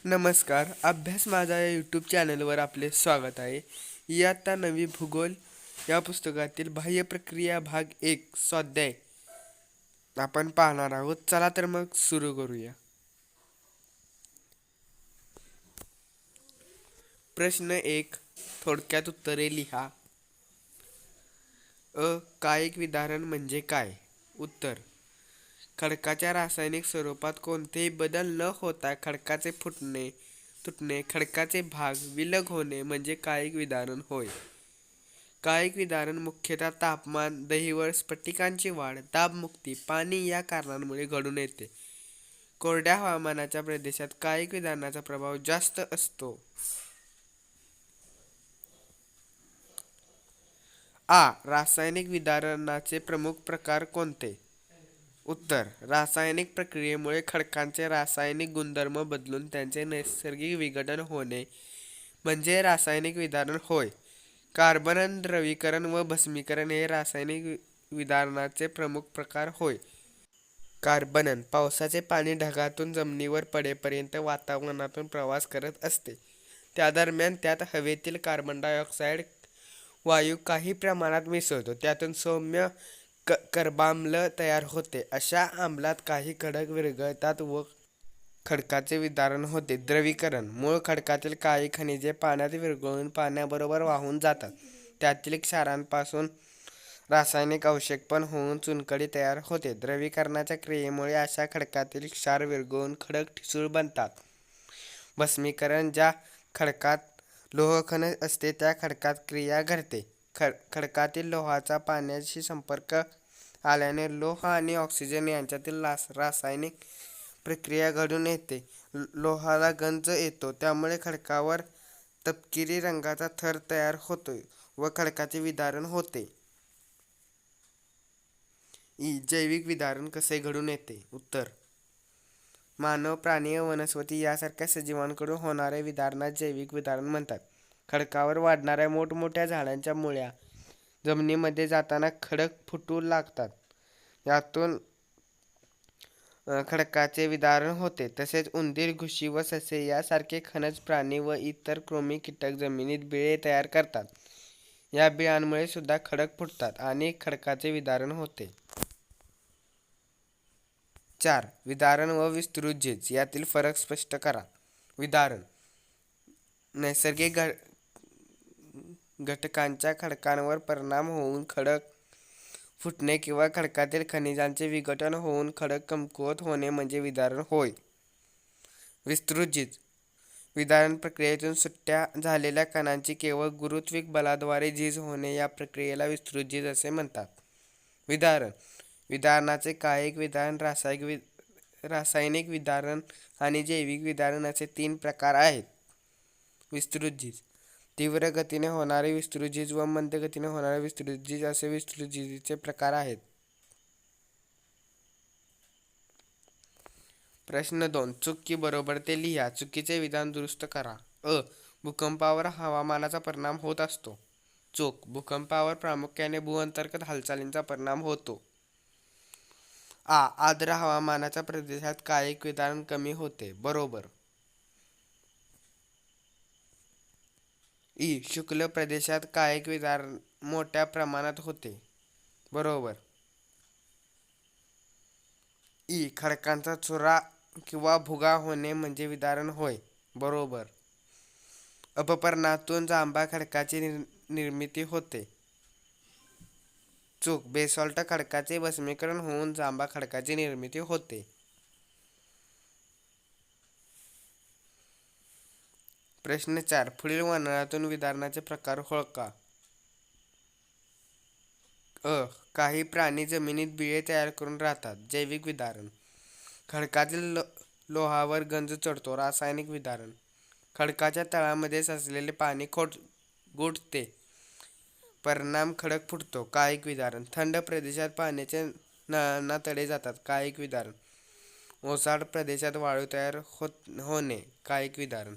नमस्कार. अभ्यास माझा या यूट्यूब चॅनलवर आपले स्वागत आहे. इयत्ता नवी भूगोल या पुस्तकातील बाह्य प्रक्रिया भाग 1 स्वाध्याय आपण पाहणार आहोत. चला तर मग सुरू करूया. प्रश्न 1, थोडक्यात उत्तरे लिहा. कायिक विदारण म्हणजे काय? उत्तर: खडकाच्या रासायनिक स्वरूपात कोणतेही बदल न होता खडकाचे तुटणे, खडकाचे भाग विलग होणे म्हणजे कायिक विदारण होय. कायिक विदारण मुख्यतः तापमान, दहिवळ, स्फटिकांची वाढ, दाबमुक्ती, पाणी या कारणांमुळे घडून येते. कोरड्या हवामानाच्या प्रदेशात कायिक विदारणाचा प्रभाव जास्त असतो. रासायनिक विदारणाचे प्रमुख प्रकार कोणते? उत्तर: रासायनिक प्रक्रियेमुळे खडकांचे रासायनिक गुणधर्म बदलून त्यांचे नैसर्गिक विघटन होणे म्हणजे रासायनिक विदारण होय. कार्बन द्रवीकरण व भस्मीकरण हे रासायनिक विदारणाचे प्रमुख प्रकार होय. कार्बन पावसाचे पाणी ढगातून जमिनीवर पडेपर्यंत वातावरणातून प्रवास करत असते. त्या दरम्यान त्यात हवेतील कार्बन डायऑक्साईड वायू काही प्रमाणात मिसळतो. त्यातून सौम्य कर्बाम्ल तयार होते. अशा आम्लात काही खडक विरघळतात व खडकाचे विदारण होते. द्रवीकरण: मूळ खडकातील काही खनिजे पाण्यात विरघळून पाण्याबरोबर वाहून जातात. त्यातील क्षारांपासून रासायनिक अवक्षेपण होऊन चुनखडी तयार होते. द्रवीकरणाच्या क्रियेमुळे अशा खडकातील क्षार विरघळून खडक ठिसूळ बनतात. भस्मीकरण: ज्या खडकात लोहखनिज असते त्या खडकात क्रिया घडते. खडकातील लोहाचा पाण्याशी संपर्क आल्याने लोह आणि ऑक्सिजन यांच्यातील रासायनिक प्रक्रिया घडून येते. लोहाला गंज येतो. त्यामुळे खडकावर तपकिरी रंगाचा थर तयार होतो व खडकाचे विदारण होते. जैविक विदारण कसे घडून येते? उत्तर: मानव, प्राणी व वनस्पती यासारख्या सजीवांकडून होणाऱ्या विदारणास जैविक विदारण म्हणतात. खडकावर वाढणाऱ्या मोठमोठ्या झाडांच्या मुळ्या जमिनीमध्ये जाताना खडक फुटू लागतात. यातून खडकाचे विदारण होते. तसेच उंदीर, घुशी व ससे यासारखे खणज प्राणी व इतर कृमी कीटक जमिनीत बिळे तयार करतात. या बिळांमुळे सुद्धा खडक फुटतात आणि खडकाचे विदारण होते. 4. विदारण व विस्तृत झीज यातील फरक स्पष्ट करा. विदारण: नैसर्गिक घटकांच्या खडकांवर परिणाम होऊन खडक फुटणे किंवा खडकातील खनिजांचे विघटन होऊन खडक कमकुवत होणे म्हणजे विदारण होय. विस्तृत झीज: विदारण प्रक्रियेतून सुट्ट्या झालेल्या कणांची केवळ गुरुत्विक बलाद्वारे झीज होणे या प्रक्रियेला विस्तृत झीज असे म्हणतात. विदारण: विदारणाचे कायिक विदारण, रासायनिक विदारण आणि जैविक विदारण असे 3 प्रकार आहेत. विस्तृत झीज: तीव्र गतीने होणारी विस्तृत झीज व मंद गतीने होणारी विस्तृत झीज असे विस्तृत झीजेचे प्रकार आहेत. प्रश्न 2, चूक की बरोबर ते लिहा. चुकीचे विधान दुरुस्त करा. भूकंपावर हवामानाचा परिणाम होत असतो. चूक: भूकंपावर प्रामुख्याने भूअंतर्गत हालचालींचा परिणाम होतो. आर्द्र हवामानाच्या प्रदेशात कायिक विदारण कमी होते. बरोबर. शुष्क प्रदेशात कायिक विदारण मोठ्या प्रमाणात होते. बरोबर. खडकांचा चुरा किंवा भुगा होणे म्हणजे विदारण होय. बरोबर. अपपर्णातून जांभा खडकाची निर्मिती होते. चूक: बेसॉल्ट खडकाचे भस्मीकरण होऊन जांभा खडकाची निर्मिती होते. प्रश्न 4, पुढील वर्णनातून विदारणाचे प्रकार ओळखा. काही प्राणी जमिनीत बिळे तयार करून राहतात. जैविक विदारण: खडकातील लोहावर गंज चढतो. रासायनिक विदारण: खडकाच्या तळामध्ये साचलेले पाणी गोठते. परिणाम खडक फुटतो. कायिक विदारण: थंड प्रदेशात पाण्याचे नळांना तडे जातात. कायिक विदारण: ओसाड प्रदेशात वाळू तयार होणे. कायिक विदारण: